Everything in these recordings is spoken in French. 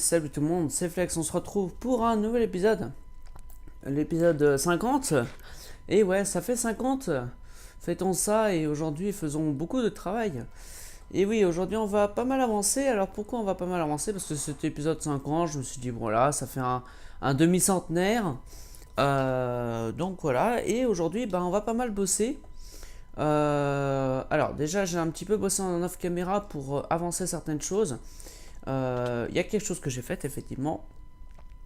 salut tout le monde, c'est Flex, on se retrouve pour un nouvel épisode. L'épisode 50. Et ouais, ça fait 50. Fêtons ça et aujourd'hui faisons beaucoup de travail. Et oui, aujourd'hui on va pas mal avancer. Alors pourquoi on va pas mal avancer? Parce que cet épisode 50, je me suis dit, voilà, ça fait un demi-centenaire. Donc voilà, et aujourd'hui on va pas mal bosser. Alors déjà j'ai un petit peu bossé en off caméra pour avancer certaines choses. Il y a quelque chose que j'ai fait effectivement,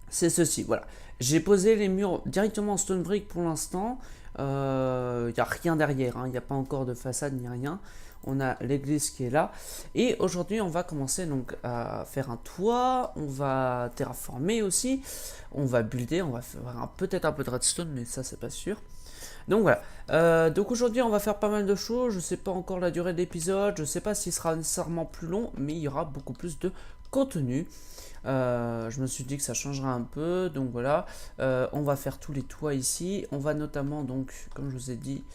c'est ceci, voilà. J'ai posé les murs directement en stone brick pour l'instant. Il n'y a rien derrière, il n'y a pas encore de façade ni rien. On a l'église qui est là. Et aujourd'hui, on va commencer donc à faire un toit. On va terraformer aussi. On va builder. On va faire peut-être un peu de redstone, mais ça, c'est pas sûr. Donc voilà. Donc aujourd'hui, on va faire pas mal de choses. Je sais pas encore la durée de l'épisode. Je sais pas s'il sera nécessairement plus long, mais il y aura beaucoup plus de contenu. Je me suis dit que ça changera un peu, donc voilà. On va faire tous les toits ici. On va notamment donc, comme je vous ai dit,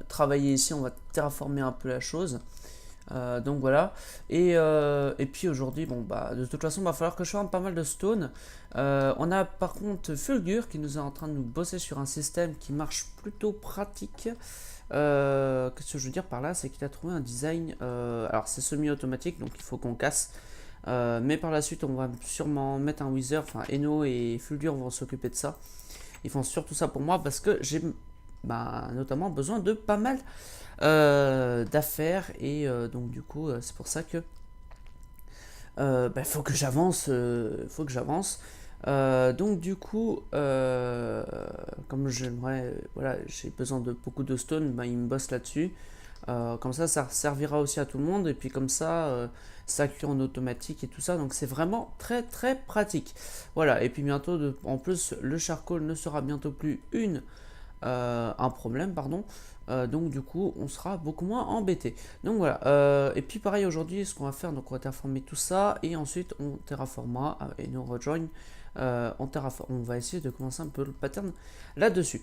travailler ici. On va terraformer un peu la chose. Donc voilà. Et puis aujourd'hui, de toute façon, il va falloir que je fasse pas mal de stone. On a par contre Fulgur qui nous est en train de nous bosser sur un système qui marche plutôt pratique. Qu'est-ce que je veux dire par là, c'est qu'il a trouvé un design, alors c'est semi-automatique donc il faut qu'on casse, mais par la suite on va sûrement mettre un wither, enfin Eno et Fulgur vont s'occuper de ça. Ils font surtout ça pour moi parce que j'ai notamment besoin de pas mal d'affaires et donc du coup c'est pour ça que faut que j'avance, donc du coup, comme j'aimerais, voilà, j'ai besoin de beaucoup de stone, il me bosse là-dessus. Comme ça servira aussi à tout le monde. Et puis comme ça cuit en automatique et tout ça. Donc c'est vraiment très très pratique. Voilà. Et puis bientôt, en plus, le charcoal ne sera bientôt plus un problème, pardon. Donc du coup, on sera beaucoup moins embêté. Donc voilà. Et puis pareil aujourd'hui, ce qu'on va faire, donc on va terraformer tout ça et ensuite on terraformera et nous rejoigne. On va essayer de commencer un peu le pattern là-dessus.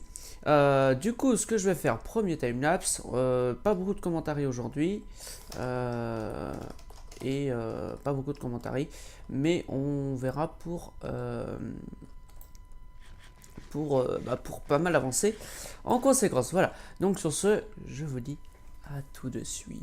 Du coup, ce que je vais faire, premier timelapse, pas beaucoup de commentaires aujourd'hui, et pas beaucoup de commentaires, mais on verra pour pas mal avancer en conséquence. Voilà, donc sur ce, je vous dis à tout de suite.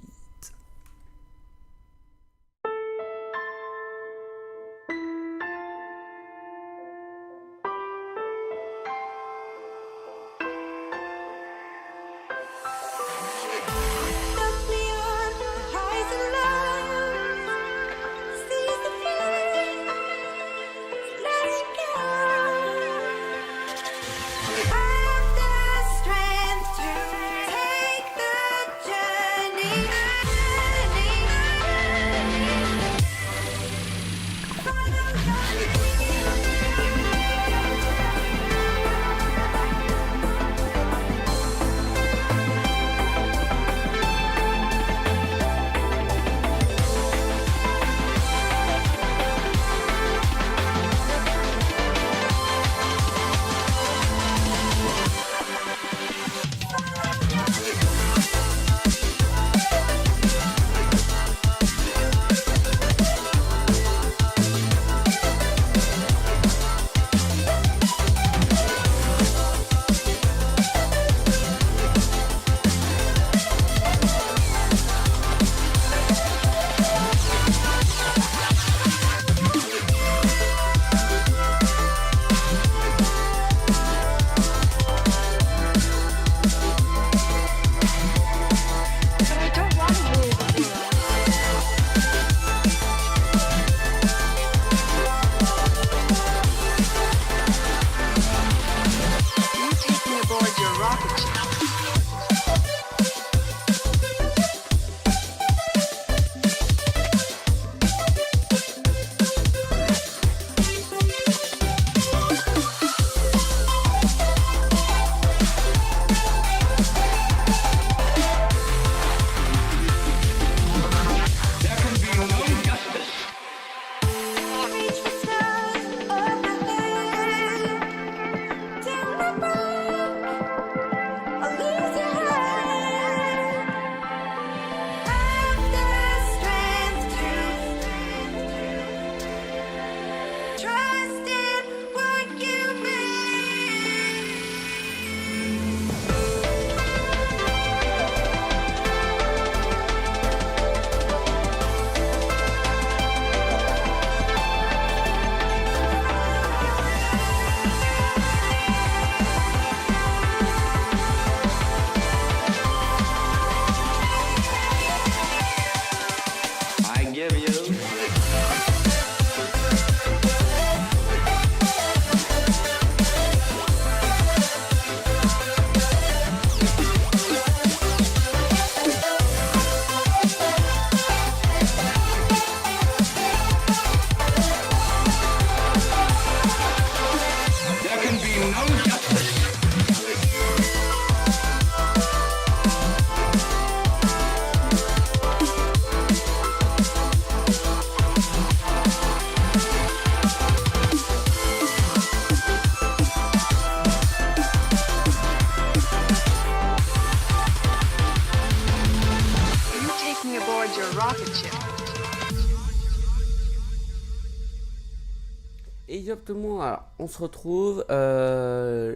Et yop tout le monde, alors, on se retrouve.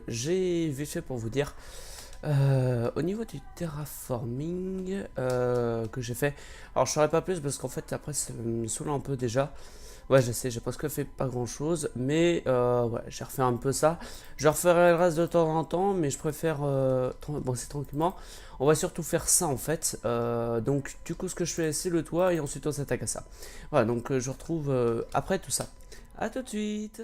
J'ai vite fait pour vous dire. Au niveau du terraforming que j'ai fait. Alors je ferai pas plus parce qu'en fait après ça me saoule un peu déjà. Ouais, je sais, j'ai presque fait pas grand chose, mais ouais, j'ai refait un peu ça. Je referai le reste de temps en temps, mais je préfère bosser tranquillement. On va surtout faire ça en fait. Donc, du coup, ce que je fais, c'est le toit et ensuite on s'attaque à ça. Voilà, donc je retrouve après tout ça. À tout de suite!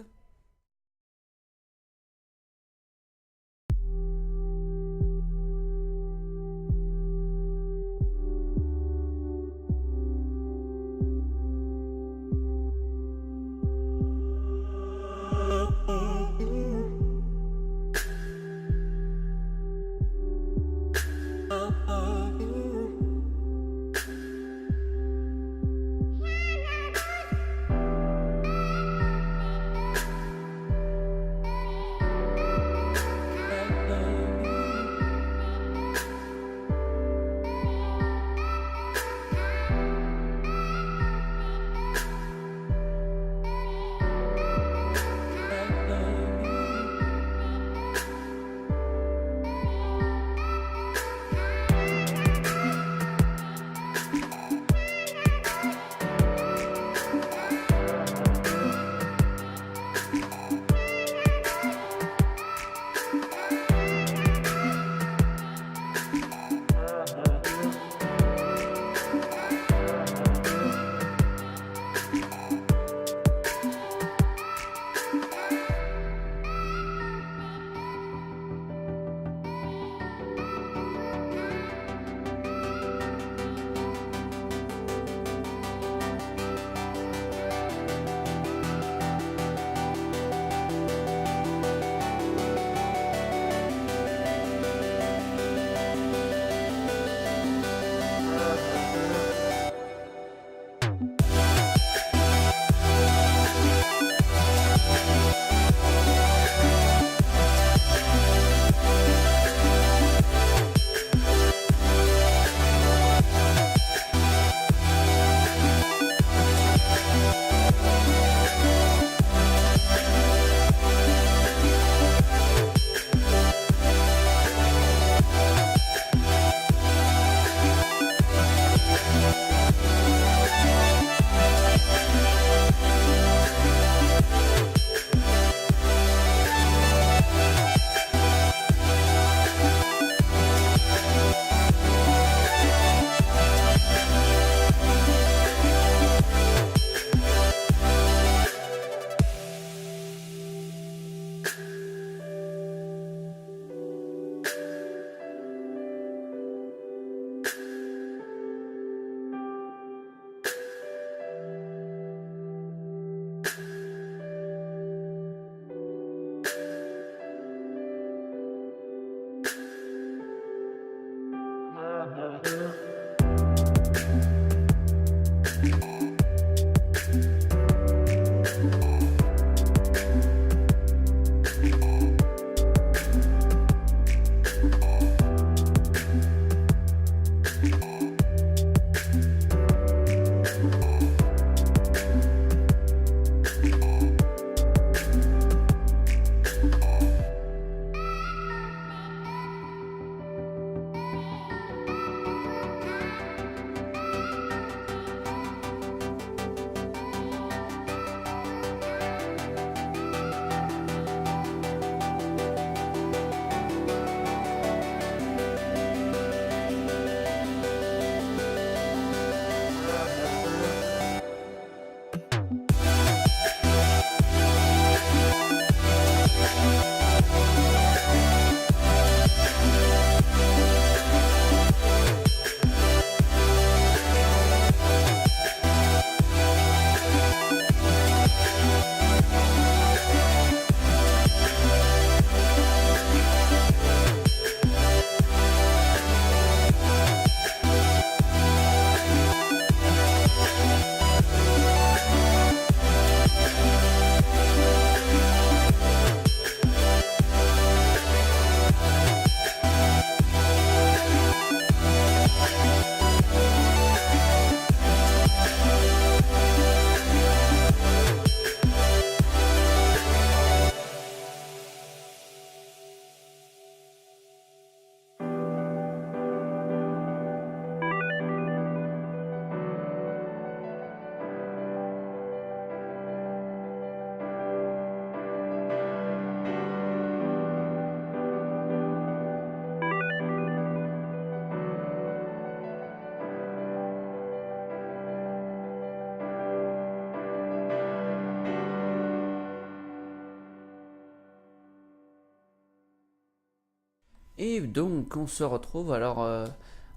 donc on se retrouve alors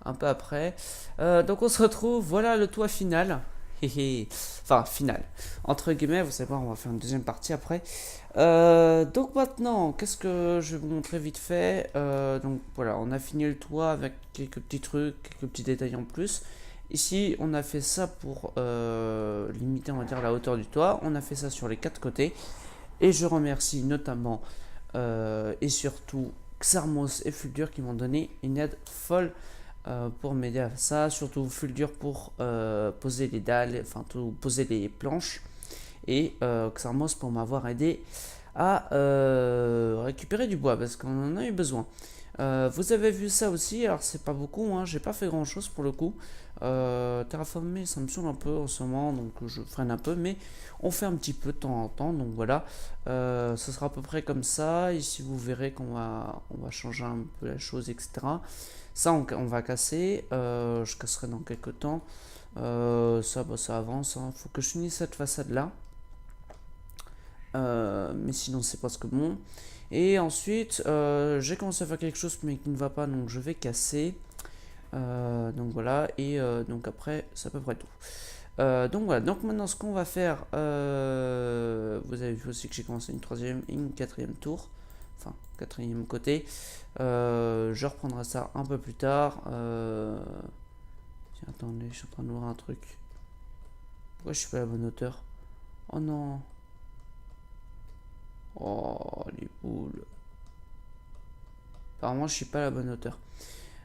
un peu après. Donc on se retrouve, voilà le toit final. Enfin, final. Entre guillemets, vous savez pas, on va faire une deuxième partie après. Donc maintenant, qu'est-ce que je vais vous montrer vite fait. Donc voilà, on a fini le toit avec quelques petits trucs, quelques petits détails en plus. Ici, on a fait ça pour limiter, on va dire, la hauteur du toit. On a fait ça sur les quatre côtés. Et je remercie notamment et surtout Xarmos et Fulgur qui m'ont donné une aide folle pour m'aider à ça. Surtout Fulgur pour poser les dalles, enfin tout, poser les planches. Et Xarmos pour m'avoir aidé à récupérer du bois parce qu'on en a eu besoin. Vous avez vu ça aussi, alors c'est pas beaucoup, hein, j'ai pas fait grand chose pour le coup. Terraformer ça me saoule un peu en ce moment, donc je freine un peu, mais on fait un petit peu de temps en temps, donc voilà. Ce sera à peu près comme ça. Ici vous verrez on va changer un peu la chose, etc. Ça on va casser, je casserai dans quelques temps. Ça, bah, ça avance, hein. Faut que je finisse cette façade là. Mais sinon c'est presque bon. Et ensuite j'ai commencé à faire quelque chose mais qui ne va pas, donc je vais casser. Donc voilà, et donc après c'est à peu près tout. Donc voilà, donc maintenant ce qu'on va faire, vous avez vu aussi que j'ai commencé une troisième et une quatrième tour, enfin quatrième côté. Je reprendrai ça un peu plus tard. Tiens, attendez, je suis en train de voir un truc. Pourquoi je suis pas à la bonne hauteur? Oh non. Oh les boules. Apparemment je suis pas à la bonne hauteur.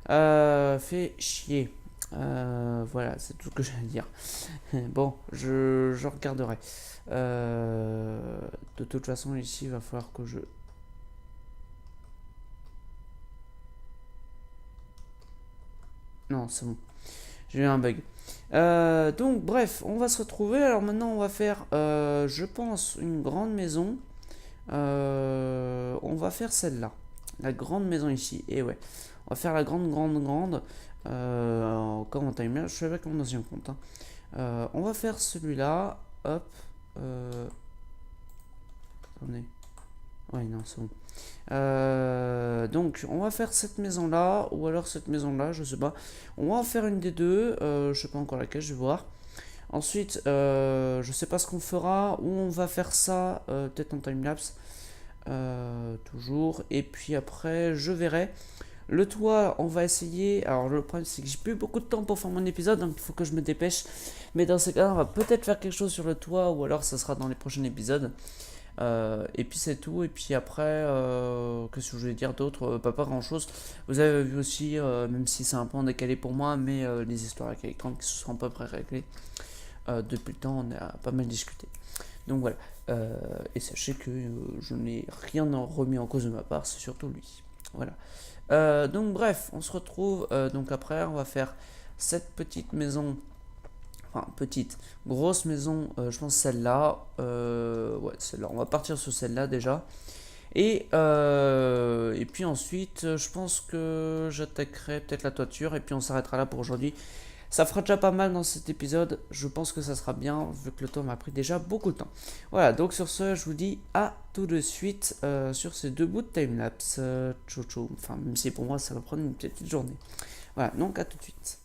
Fait chier. Voilà, c'est tout ce que j'ai à dire. Bon, je regarderai. De toute façon, ici, il va falloir que je... Non, c'est bon. J'ai eu un bug. Donc, bref, on va se retrouver. Alors maintenant, on va faire, je pense, une grande maison. On va faire celle-là. La grande maison ici. Et ouais. On va faire la grande. Comme en timelapse, je suis avec mon ancien compte. Hein. On va faire celui-là. Hop. Attendez. Ouais, non, c'est bon. Donc, on va faire cette maison-là. Ou alors cette maison-là, je sais pas. On va en faire une des deux. Je sais pas encore laquelle, je vais voir. Ensuite, je sais pas ce qu'on fera. Ou on va faire ça. Peut-être en timelapse. Toujours. Et puis après, je verrai. Le toit, on va essayer. Alors, le problème, c'est que j'ai plus beaucoup de temps pour faire mon épisode, donc il faut que je me dépêche. Mais dans ces cas-là, on va peut-être faire quelque chose sur le toit, ou alors ça sera dans les prochains épisodes. Et puis c'est tout. Et puis après, qu'est-ce que je voulais dire d'autre? Pas grand-chose. Vous avez vu aussi, même si c'est un peu en décalé pour moi, mais les histoires avec Electron qui se sont à peu près réglées. Depuis le temps, on a pas mal discuté. Donc voilà. Et sachez que je n'ai rien remis en cause de ma part, c'est surtout lui. Voilà. Donc bref, on se retrouve donc après, on va faire cette petite maison, enfin petite, grosse maison, je pense celle-là, ouais celle-là, on va partir sur celle-là déjà, et puis ensuite je pense que j'attaquerai peut-être la toiture, et puis on s'arrêtera là pour aujourd'hui. Ça fera déjà pas mal dans cet épisode, je pense que ça sera bien, vu que le temps m'a pris déjà beaucoup de temps. Voilà, donc sur ce, je vous dis à tout de suite sur ces deux bouts de timelapse. Ciao, ciao. Enfin, même si pour moi, ça va prendre une petite journée. Voilà, donc à tout de suite.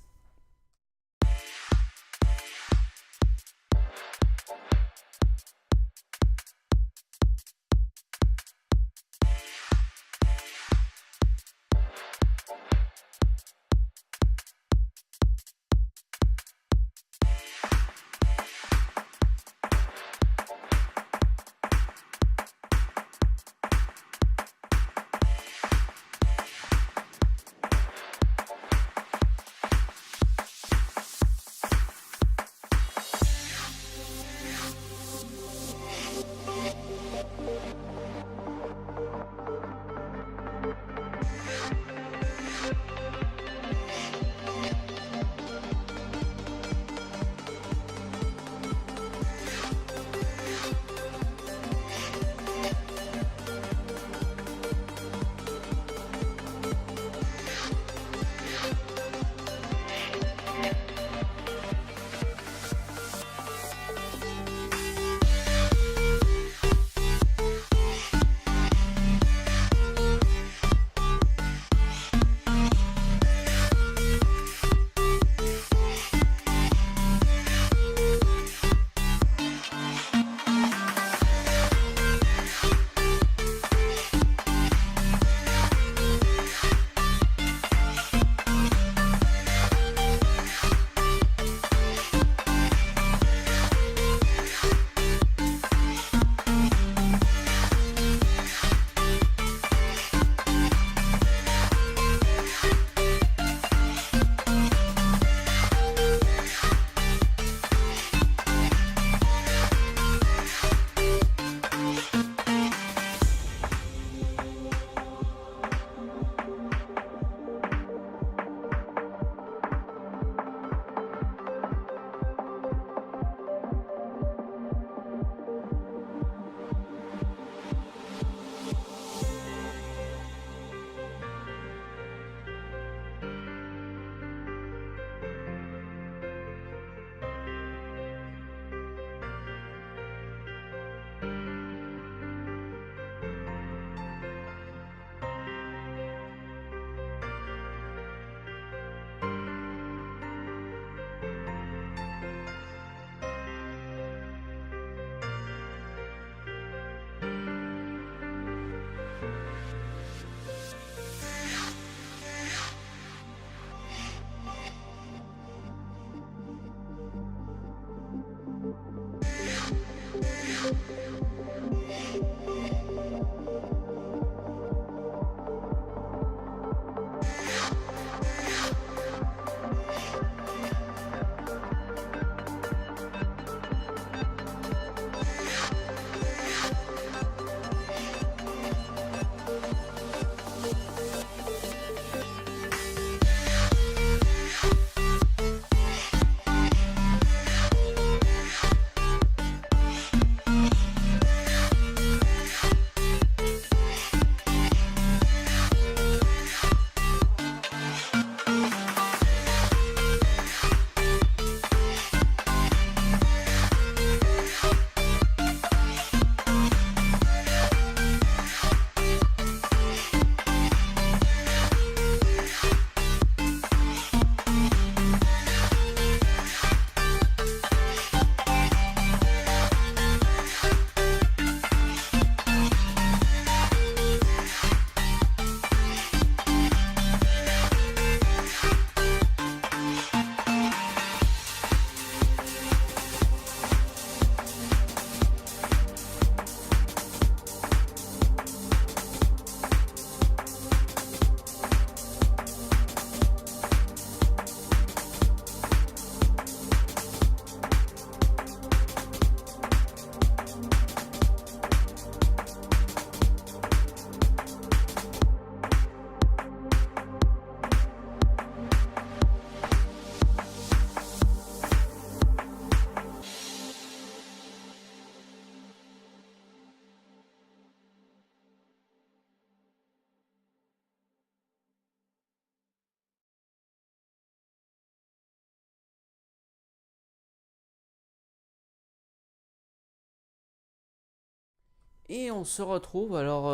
Et on se retrouve, alors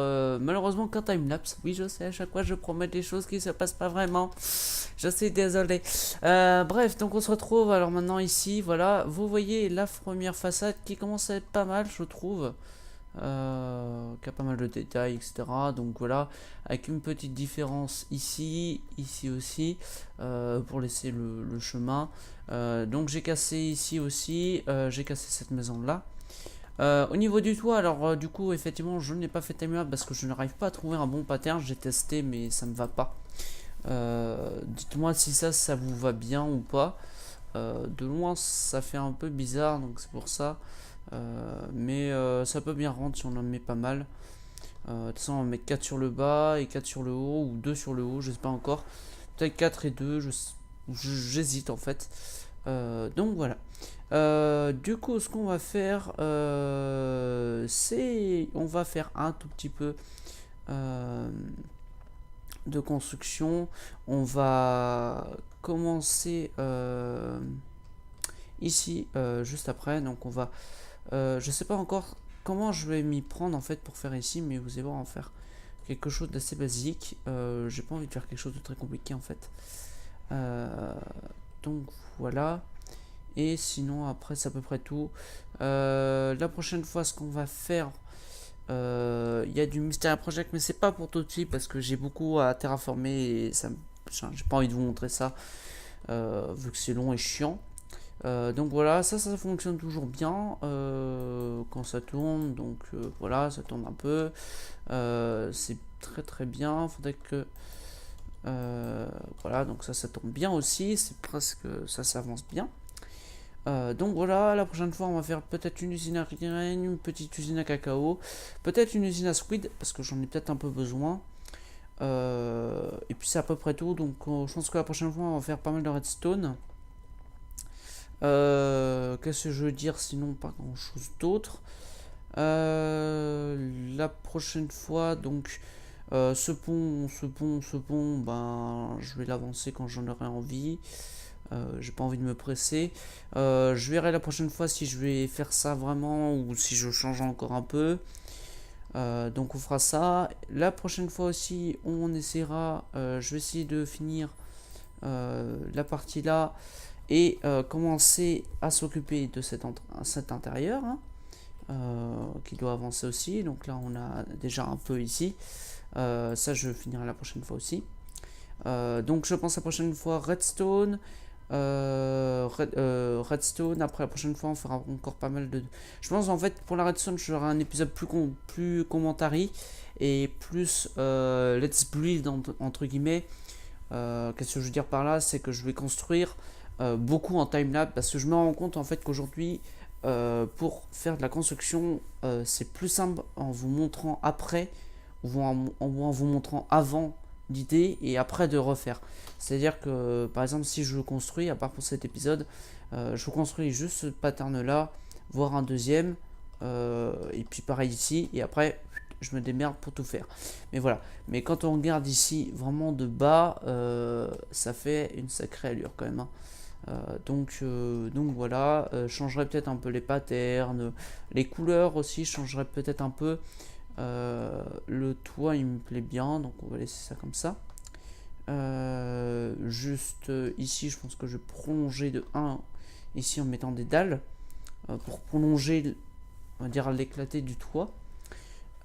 malheureusement qu'un timelapse, oui je sais, à chaque fois je promets des choses qui se passent pas vraiment, je suis désolé. Bref, donc on se retrouve alors maintenant ici, voilà, vous voyez la première façade qui commence à être pas mal je trouve, qui a pas mal de détails, etc. Donc voilà, avec une petite différence ici, ici aussi, pour laisser le chemin. Donc j'ai cassé ici aussi, j'ai cassé cette maison là. Au niveau du toit, alors du coup, effectivement, je n'ai pas fait timelapse parce que je n'arrive pas à trouver un bon pattern. J'ai testé, mais ça ne me va pas. Dites-moi si ça vous va bien ou pas. De loin, ça fait un peu bizarre, donc c'est pour ça. Mais ça peut bien rendre si on en met pas mal. De toute façon, on va mettre 4 sur le bas et 4 sur le haut, ou 2 sur le haut, je sais pas encore. Peut-être 4 et 2, j'hésite en fait. Donc voilà. Du coup, ce qu'on va faire, c'est on va faire un tout petit peu euh, de construction. On va commencer ici juste après. Donc on va, je sais pas encore comment je vais m'y prendre en fait pour faire ici, mais vous allez voir en faire quelque chose d'assez basique. J'ai pas envie de faire quelque chose de très compliqué en fait. Euh, donc voilà. Et sinon, après, c'est à peu près tout. La prochaine fois, ce qu'on va faire, il y a du Mysteria Project, mais c'est pas pour tout de suite parce que j'ai beaucoup à terraformer et ça, j'ai pas envie de vous montrer ça vu que c'est long et chiant. Donc voilà, ça fonctionne toujours bien quand ça tourne. Donc voilà, ça tourne un peu. C'est très très bien. Faudrait que voilà, donc ça tourne bien aussi. C'est presque ça s'avance bien. Donc voilà, la prochaine fois on va faire peut-être une usine à graines, une petite usine à cacao, peut-être une usine à squid parce que j'en ai peut-être un peu besoin. Et puis c'est à peu près tout, donc je pense que la prochaine fois on va faire pas mal de redstone. Qu'est-ce que je veux dire sinon, pas grand chose d'autre. La prochaine fois donc ce pont, ben je vais l'avancer quand j'en aurai envie. J'ai pas envie de me presser. Je verrai la prochaine fois si je vais faire ça vraiment ou si je change encore un peu. Donc on fera ça. La prochaine fois aussi, on essaiera. Je vais essayer de finir la partie là et commencer à s'occuper de cet intérieur hein, qui doit avancer aussi. Donc là, on a déjà un peu ici. Ça, je finirai la prochaine fois aussi. Donc je pense la prochaine fois Redstone. Redstone. Après la prochaine fois, on fera encore pas mal de. Je pense en fait pour la Redstone, j'aurai un épisode plus commentary et plus let's build entre guillemets. Qu'est-ce que je veux dire par là, c'est que je vais construire beaucoup en timelapse parce que je me rends compte en fait qu'aujourd'hui pour faire de la construction, c'est plus simple en vous montrant après ou en vous montrant avant d'idée et après de refaire. C'est-à-dire que par exemple si je construis, à part pour cet épisode, je construis juste ce pattern là, voire un deuxième, et puis pareil ici, et après je me démerde pour tout faire. Mais voilà, mais quand on regarde ici vraiment de bas, ça fait une sacrée allure quand même. Hein. Donc voilà, je changerai peut-être un peu les patterns, les couleurs aussi, je changerai peut-être un peu. Le toit il me plaît bien, donc on va laisser ça comme ça. Juste ici, je pense que je vais prolonger de 1 ici en mettant des dalles pour prolonger, on va dire, l'éclaté du toit.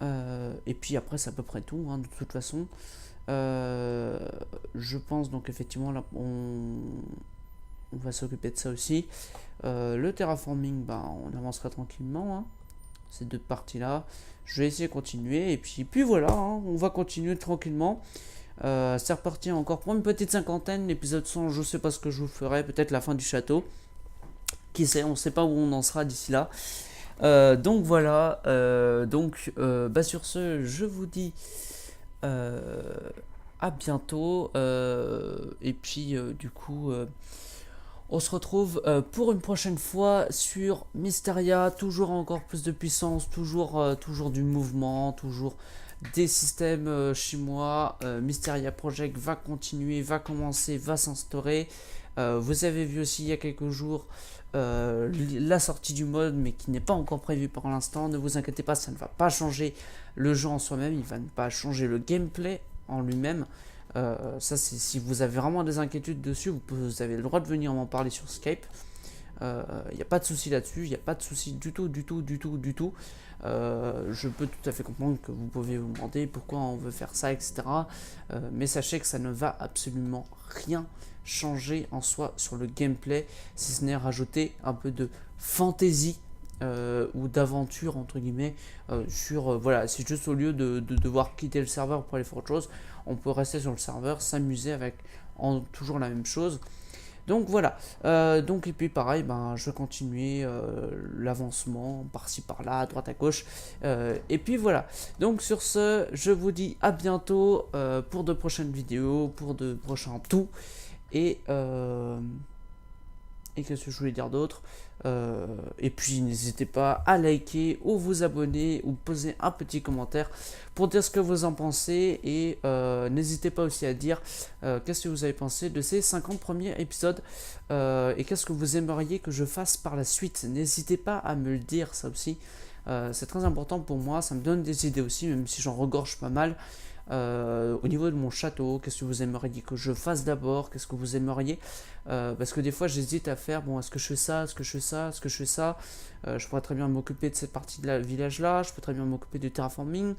Et puis après, c'est à peu près tout, hein, de toute façon. Je pense donc effectivement là, on va s'occuper de ça aussi. Le terraforming, bah, on avancera tranquillement. Hein, ces deux parties là. Je vais essayer de continuer. Et puis voilà, hein, on va continuer tranquillement. C'est reparti encore pour une petite cinquantaine. L'épisode 100, je sais pas ce que je vous ferai. Peut-être la fin du château. Qui sait, on sait pas où on en sera d'ici là. Donc voilà. Bah sur ce, je vous dis à bientôt. Et puis du coup. On se retrouve pour une prochaine fois sur Mysteria, toujours encore plus de puissance, toujours du mouvement, toujours des systèmes chez moi. Mysteria Project va continuer, va commencer, va s'instaurer. Vous avez vu aussi il y a quelques jours la sortie du mode, mais qui n'est pas encore prévue pour l'instant. Ne vous inquiétez pas, ça ne va pas changer le jeu en soi-même, il va ne pas changer le gameplay en lui-même. Ça, c'est si vous avez vraiment des inquiétudes dessus, vous avez le droit de venir m'en parler sur Skype. Il n'y a pas de souci là-dessus, il n'y a pas de souci du tout, du tout, du tout, du tout. Je peux tout à fait comprendre que vous pouvez vous demander pourquoi on veut faire ça, etc. Mais sachez que ça ne va absolument rien changer en soi sur le gameplay, si ce n'est rajouter un peu de fantaisie ou d'aventure entre guillemets voilà, c'est juste au lieu de devoir quitter le serveur pour aller faire autre chose, on peut rester sur le serveur, s'amuser avec toujours la même chose. Donc voilà, donc et puis pareil, je vais continuer l'avancement par-ci par-là, à droite à gauche, et puis voilà. Donc sur ce, je vous dis à bientôt pour de prochaines vidéos, pour de prochains tout, et qu'est-ce que je voulais dire d'autre, et puis n'hésitez pas à liker ou vous abonner ou poser un petit commentaire pour dire ce que vous en pensez, et n'hésitez pas aussi à dire qu'est-ce que vous avez pensé de ces 50 premiers épisodes, et qu'est-ce que vous aimeriez que je fasse par la suite. N'hésitez pas à me le dire, ça aussi, c'est très important pour moi, ça me donne des idées aussi, même si j'en regorge pas mal. Au niveau de mon château, qu'est-ce que vous aimeriez que je fasse d'abord, qu'est-ce que vous aimeriez, parce que des fois j'hésite à faire, bon, est-ce que je fais ça, est-ce que je fais ça, est-ce que je fais ça, je pourrais très bien m'occuper de cette partie de la village là, je peux très bien m'occuper du terraforming,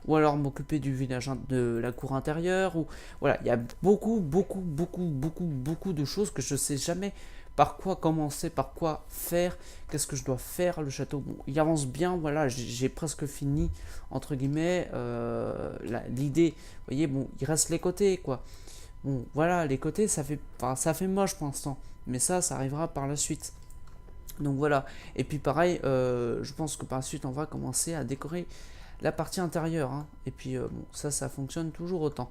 ou alors m'occuper du village de la cour intérieure, ou voilà, il y a beaucoup de choses que je sais jamais par quoi commencer, par quoi faire, qu'est-ce que je dois faire. Le château, bon, il avance bien, voilà, j'ai presque fini, entre guillemets, l'idée, vous voyez, bon, il reste les côtés, quoi. Bon, voilà, les côtés, ça fait moche pour l'instant, mais ça arrivera par la suite. Donc voilà, et puis pareil, je pense que par la suite, on va commencer à décorer la partie intérieure, hein. Et puis bon, ça fonctionne toujours autant.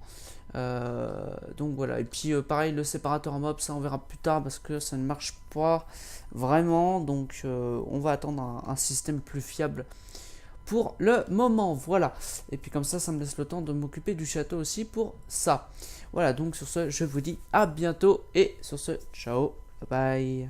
Donc voilà, et puis pareil, le séparateur mob, ça on verra plus tard parce que ça ne marche pas vraiment, donc on va attendre un système plus fiable pour le moment. Voilà, et puis comme ça me laisse le temps de m'occuper du château aussi pour ça. Voilà, donc sur ce, je vous dis à bientôt, et sur ce, ciao, bye bye.